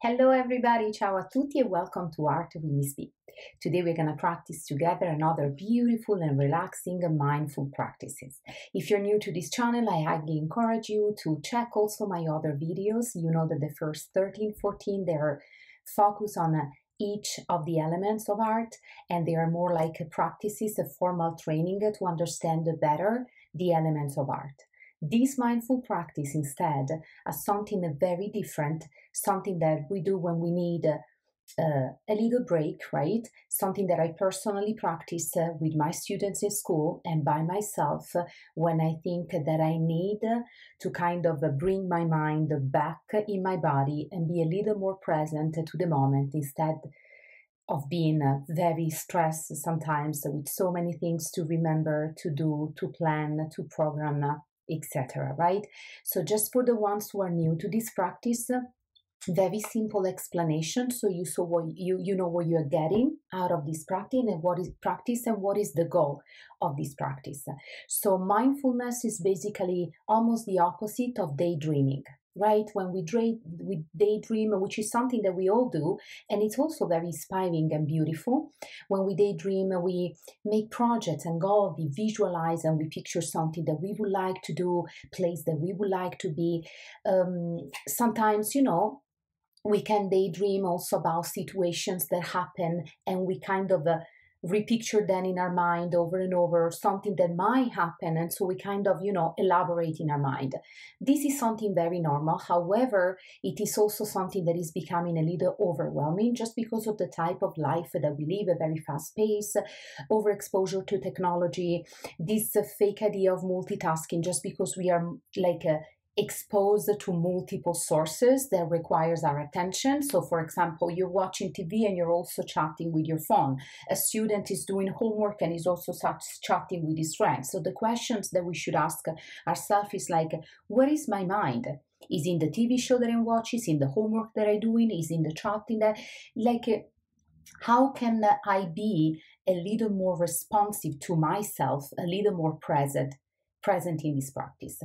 Hello everybody, ciao a tutti and welcome to Art with Miss B. Today we're going to practice together another beautiful and relaxing and mindful practices. If you're new to this channel, I highly encourage you to check also my other videos. You know that the first 13, 14, they're focused on each of the elements of art, and they are more like practices, a formal training to understand better the elements of art. This mindful practice instead is something very different, something that we do when we need a little break, right? Something that I personally practice with my students in school and by myself when I think that I need to kind of bring my mind back in my body and be a little more present to the moment instead of being very stressed sometimes with so many things to remember, to do, to plan, to program, etc. Right? So just for the ones who are new to this practice, very simple explanation so you know what you're getting out of this practice and what is the goal of this practice. So mindfulness is basically almost the opposite of daydreaming, right? When we daydream, which is something that we all do, and it's also very inspiring and beautiful. When we daydream, we make projects and goals, we visualize and we picture something that we would like to do, place that we would like to be. Sometimes, we can daydream also about situations that happen and we kind of repicture them in our mind over and over, something that might happen. And so we kind of, elaborate in our mind. This is something very normal. However, it is also something that is becoming a little overwhelming just because of the type of life that we live, a very fast pace, overexposure to technology, this fake idea of multitasking, just because we are exposed to multiple sources that requires our attention. So for example, you're watching TV and you're also chatting with your phone. A student is doing homework and is also chatting with his friends. So the questions that we should ask ourselves is like, where is my mind? Is in the TV show that I'm watching? Is in the homework that I'm doing? Is in the chatting that, how can I be a little more responsive to myself, a little more present in this practice?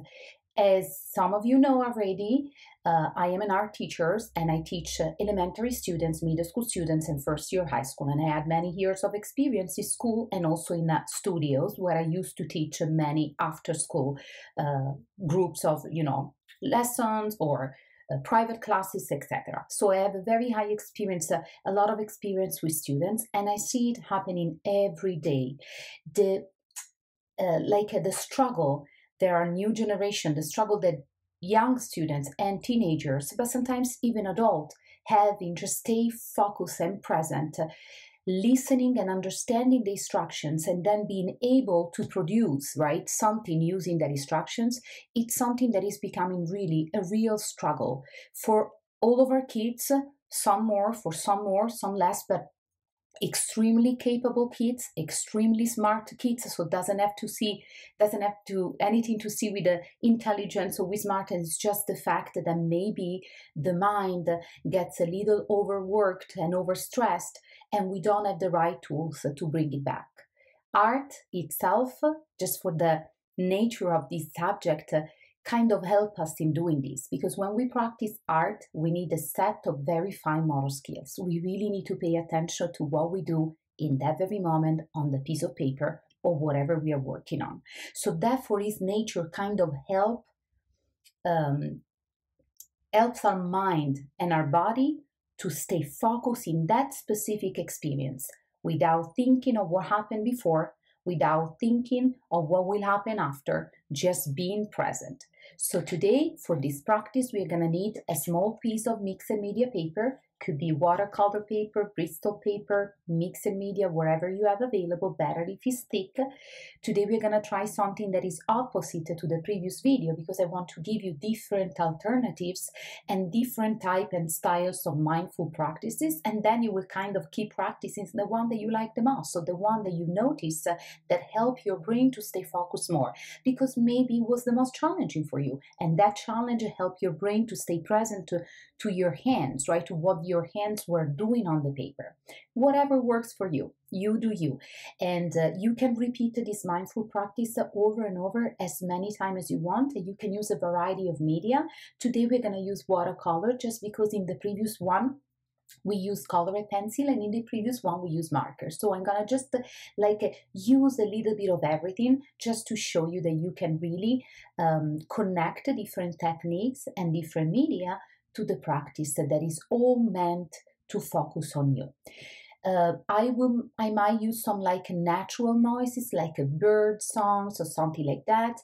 As some of you know already, I am an art teacher and I teach elementary students, middle school students, and first year high school. And I had many years of experience in school and also in studios where I used to teach many after school groups of, lessons or private classes, etc. So I have a very high experience, a lot of experience with students, and I see it happening every day. The struggle. There are new generation, the struggle that young students and teenagers, but sometimes even adults, have in just stay focused and present, listening and understanding the instructions and then being able to produce, right, something using the instructions. It's something that is becoming really a real struggle for all of our kids, some more, some less, but extremely capable kids, extremely smart kids, so doesn't have anything to see with the intelligence or with smartness. It's just the fact that maybe the mind gets a little overworked and overstressed and we don't have the right tools to bring it back. Art itself, just for the nature of this subject, kind of help us in doing this, because when we practice art, we need a set of very fine motor skills. We really need to pay attention to what we do in that very moment on the piece of paper or whatever we are working on. So therefore, its nature kind of helps our mind and our body to stay focused in that specific experience without thinking of what happened before, without thinking of what will happen after, just being present. So today, for this practice, we're going to need a small piece of mixed media paper. Could be watercolor paper, Bristol paper, mixed media, wherever you have available, better if it's thick. Today we're going to try something that is opposite to the previous video because I want to give you different alternatives and different type and styles of mindful practices, and then you will kind of keep practicing the one that you like the most, so the one that you notice that help your brain to stay focused more, because maybe it was the most challenging for you, and that challenge helped your brain to stay present to your hands, right, to what your hands were doing on the paper. Whatever works for you, you do you. And you can repeat this mindful practice over and over as many times as you want. You can use a variety of media. Today we're going to use watercolor just because in the previous one we use colored pencil and in the previous one we use markers. So I'm gonna just use a little bit of everything just to show you that you can really connect different techniques and different media to the practice that is all meant to focus on you. I might use some natural noises like a bird songs or something like that.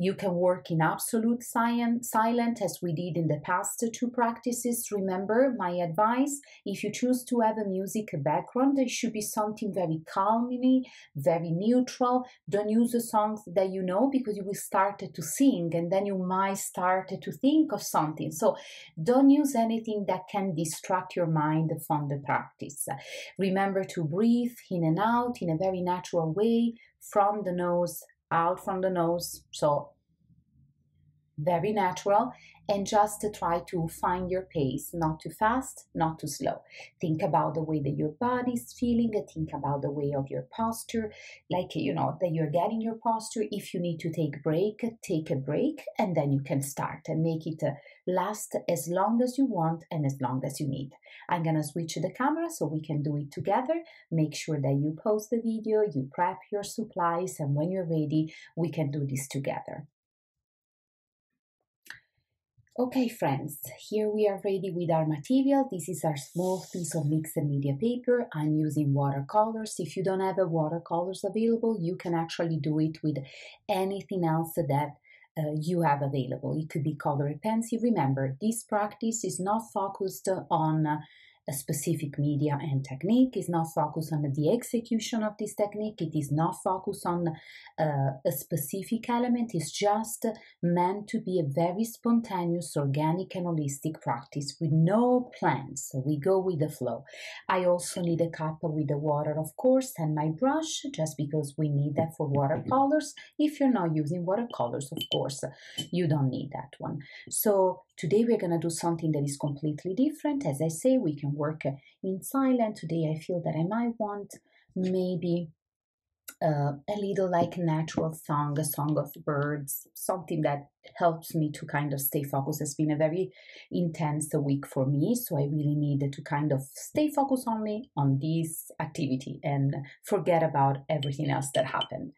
You can work in absolute silent as we did in the past two practices. Remember my advice, if you choose to have a music background, there should be something very calming, very neutral. Don't use the songs that you know because you will start to sing and then you might start to think of something. So don't use anything that can distract your mind from the practice. Remember to breathe in and out in a very natural way from the nose, out from the nose, so very natural, and just to try to find your pace, not too fast, not too slow. Think about the way that your body is feeling, think about the way of your posture, that you're getting your posture. If you need to take a break, and then you can start and make it last as long as you want and as long as you need. I'm gonna switch the camera so we can do it together. Make sure that you pause the video, you prep your supplies, and when you're ready, we can do this together. Okay, friends, here we are ready with our material. This is our small piece of mixed media paper. I'm using watercolors. If you don't have a watercolors available, you can actually do it with anything else that you have available. It could be colored pencil. Remember, this practice is not focused on a specific media and technique, is not focused on the execution of this technique, it is not focused on a specific element, it's just meant to be a very spontaneous, organic and holistic practice with no plans. So we go with the flow. I also need a cup with the water, of course, and my brush, just because we need that for watercolors. If you're not using watercolors, of course, you don't need that one. So today we're going to do something that is completely different. As I say, we can work in silent. Today I feel that I might want maybe a little natural song, a song of birds, something that helps me to kind of stay focused. It's been a very intense week for me, so I really needed to kind of stay focused only on this activity and forget about everything else that happened.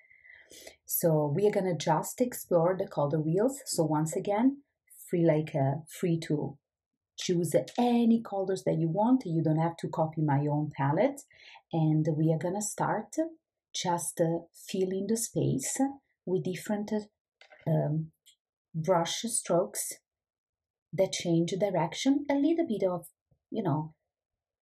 So we are going to just explore the color wheels. So once again, free to choose any colors that you want. You don't have to copy my own palette. And we are going to start just filling the space with different brush strokes that change direction. A little bit of,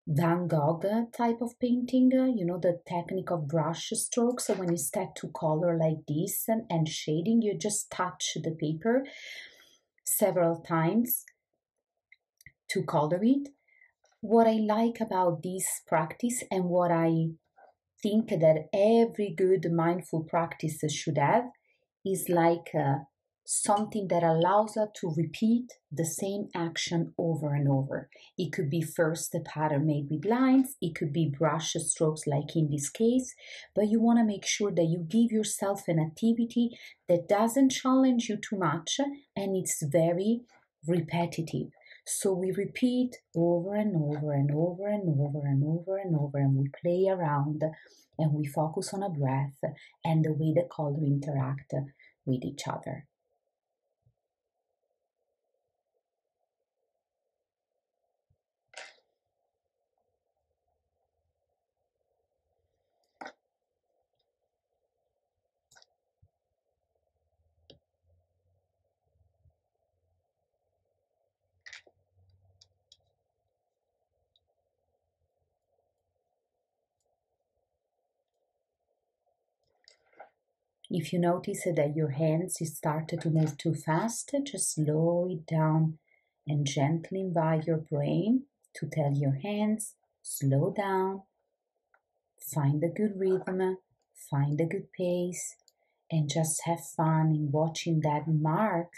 Van Gogh type of painting, the technique of brush strokes. So when you start to color like this and shading, you just touch the paper several times to color it. What I like about this practice and what I think that every good mindful practice should have is something that allows us to repeat the same action over and over. It could be first a pattern made with lines, it could be brush strokes like in this case, but you want to make sure that you give yourself an activity that doesn't challenge you too much and it's very repetitive. So we repeat over and over and over and over and over and over, and we play around and we focus on a breath and the way the color interact with each other. If you notice that your hands start to move too fast, just slow it down and gently invite your brain to tell your hands, slow down, find a good rhythm, find a good pace, and just have fun in watching that mark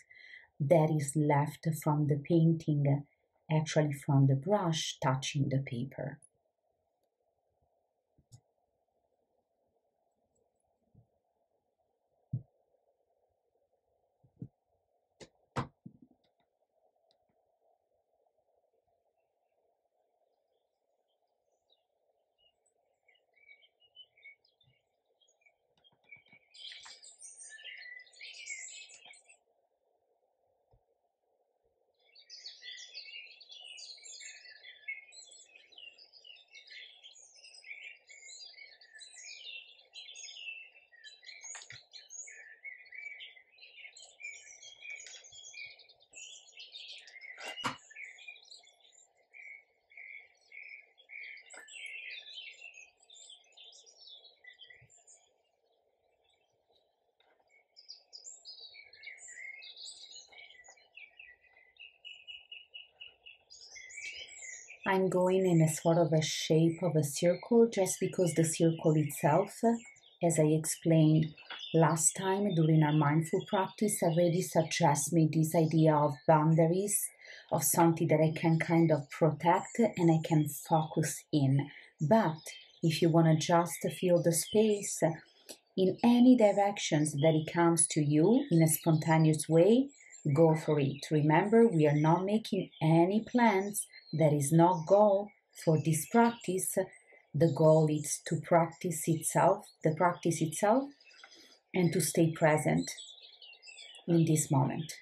that is left from the painting actually from the brush touching the paper. I'm going in a sort of a shape of a circle just because the circle itself, as I explained last time during our mindful practice, already suggests me this idea of boundaries, of something that I can kind of protect and I can focus in. But if you want to just feel the space in any directions that it comes to you in a spontaneous way, go for it. Remember, we are not making any plans. There is no goal for this practice. The goal is to practice itself, the practice itself, and to stay present in this moment.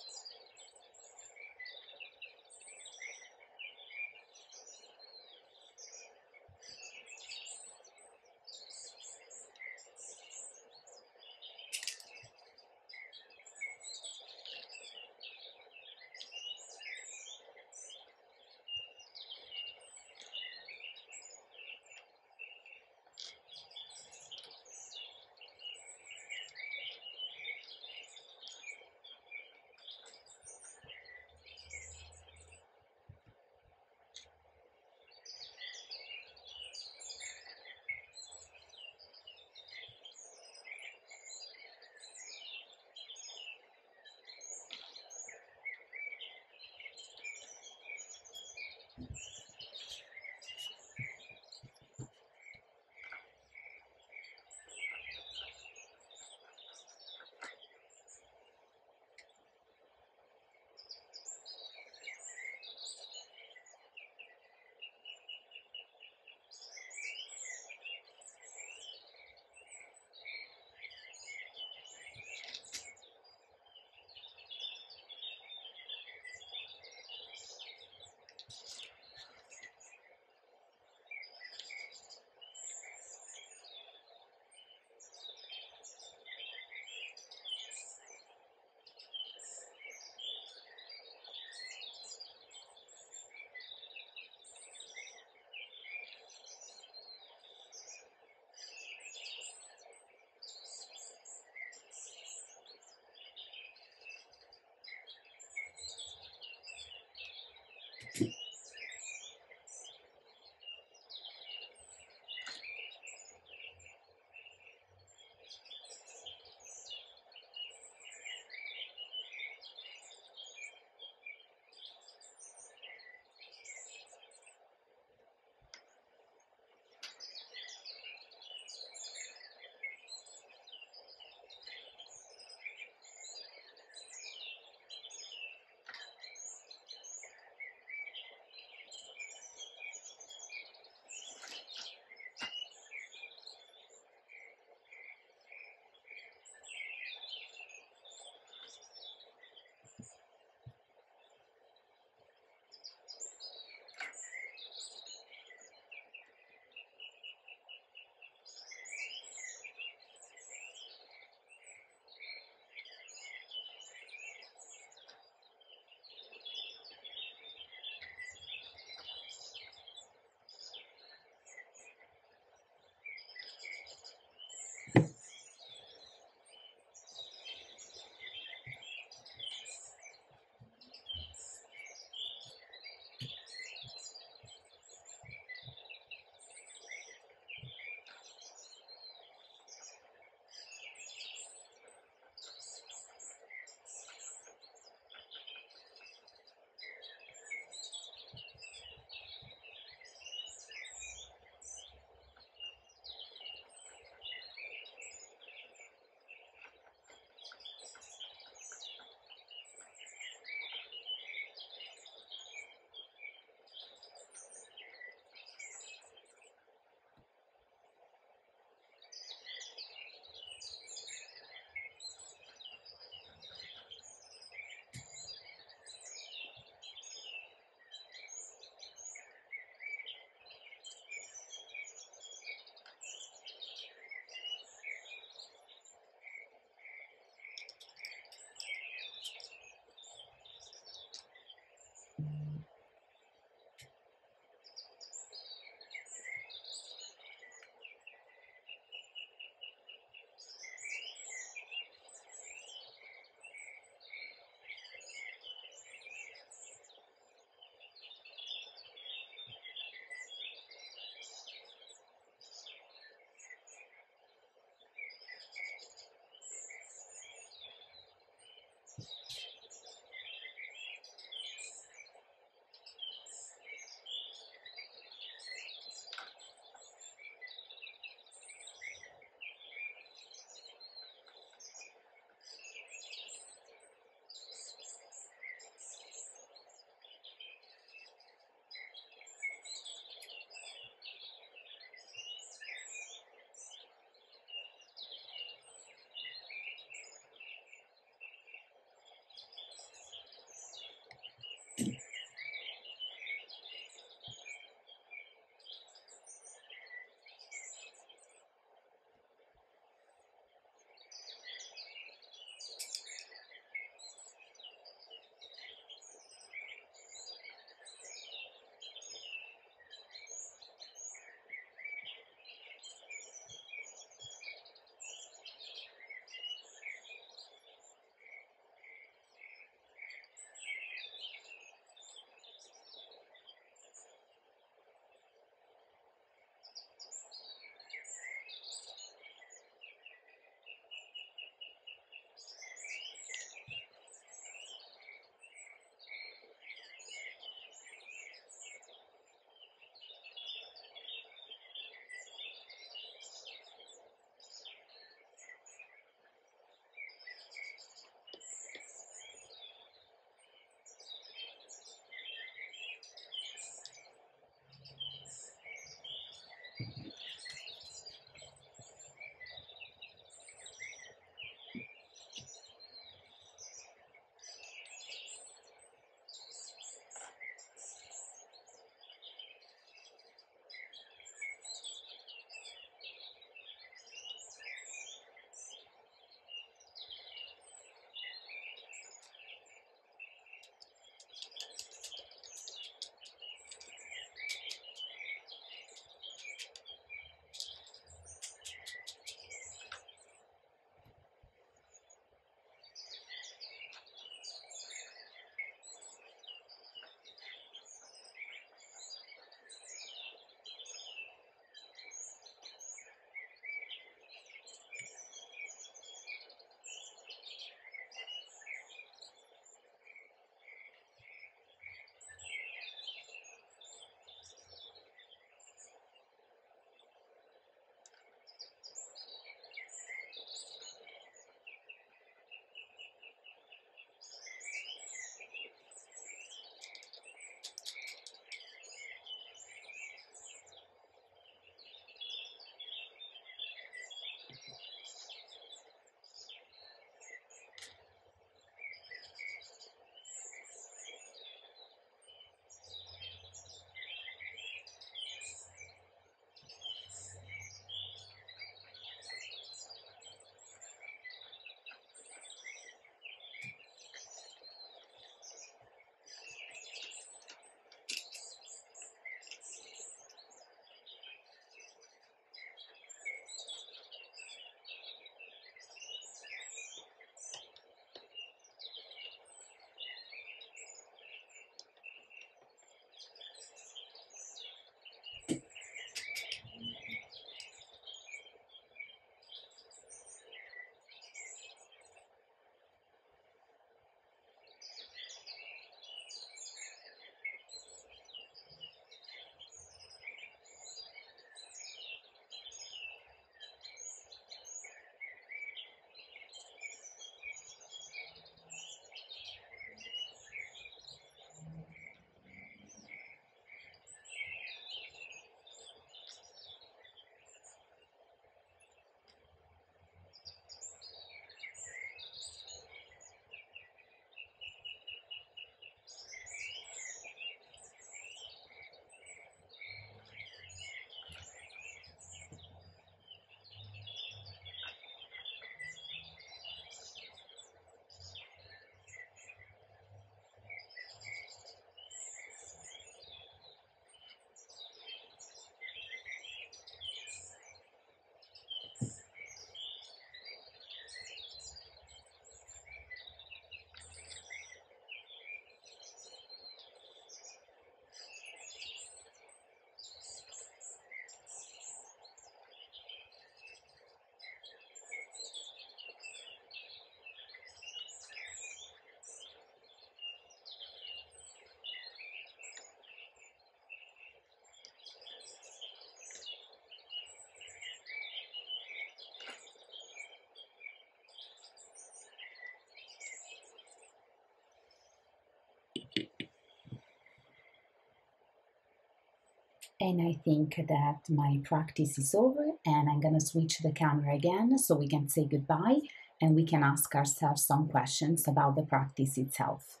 And I think that my practice is over, and I'm gonna switch the camera again so we can say goodbye and we can ask ourselves some questions about the practice itself.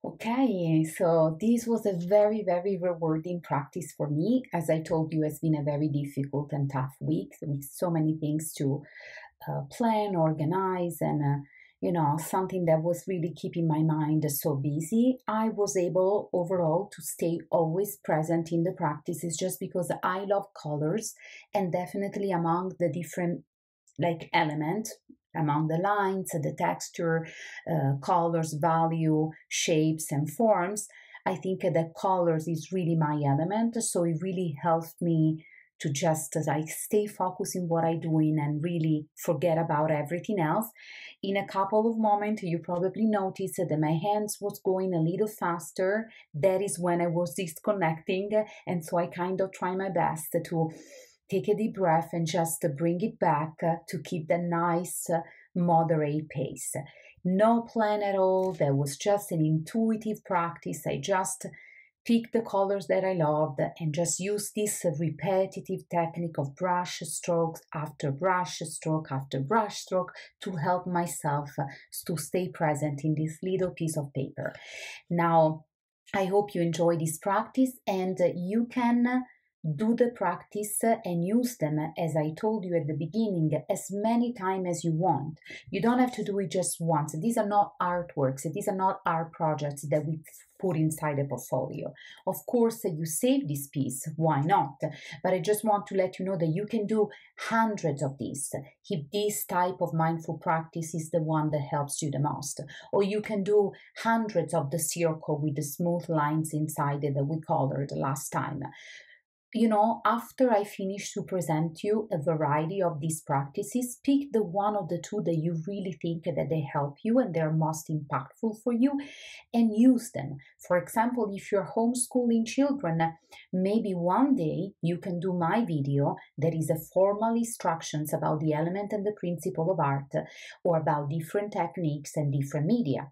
Okay, so this was a very, very rewarding practice for me. As I told you, it's been a very difficult and tough week with so many things to plan, organize, and something that was really keeping my mind so busy. I was able overall to stay always present in the practices just because I love colors, and definitely among the different element, among the lines, the texture, colors, value, shapes, and forms. I think that colors is really my element, so it really helped me to just stay focused in what I'm doing and really forget about everything else. In a couple of moments, you probably noticed that my hands was going a little faster. That is when I was disconnecting, and so I kind of try my best to take a deep breath and just bring it back to keep the nice, moderate pace. No plan at all. That was just an intuitive practice. I just picked the colors that I loved and just used this repetitive technique of brush strokes after brush stroke after brush stroke to help myself to stay present in this little piece of paper. Now, I hope you enjoy this practice, and you can do the practice and use them, as I told you at the beginning, as many times as you want. You don't have to do it just once. These are not artworks. These are not art projects that we put inside a portfolio. Of course, you save this piece. Why not? But I just want to let you know that you can do hundreds of these if this type of mindful practice is the one that helps you the most. Or you can do hundreds of the circle with the smooth lines inside it that we colored last time. After I finish to present you a variety of these practices, pick the one or the two that you really think that they help you and they're most impactful for you, and use them. For example, if you're homeschooling children, maybe one day you can do my video that is a formal instructions about the element and the principle of art, or about different techniques and different media.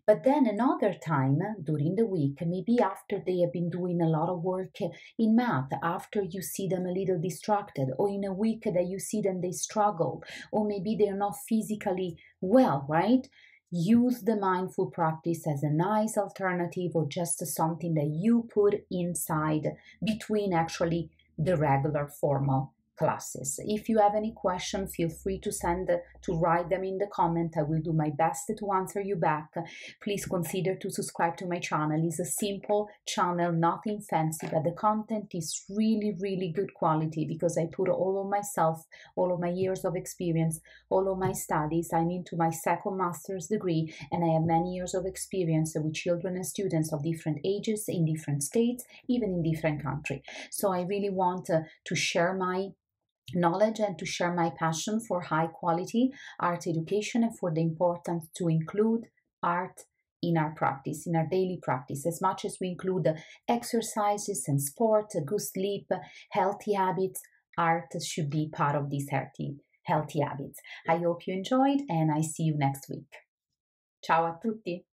But then another time during the week, maybe after they have been doing a lot of work in math, after you see them a little distracted, or in a week that you see them they struggle, or maybe they're not physically well, right? Use the mindful practice as a nice alternative, or just something that you put inside between actually the regular formal classes. If you have any question, feel free to write them in the comment. I will do my best to answer you back. Please consider to subscribe to my channel. It's a simple channel, nothing fancy, but the content is really, really good quality because I put all of myself, all of my years of experience, all of my studies. I'm into my second master's degree, and I have many years of experience with children and students of different ages in different states, even in different countries. So I really want to share my knowledge and to share my passion for high quality art education, and for the importance to include art in our practice, in our daily practice, as much as we include exercises and sport, good sleep, healthy habits. Art should be part of these healthy habits. I hope you enjoyed, and I see you next week. Ciao a tutti!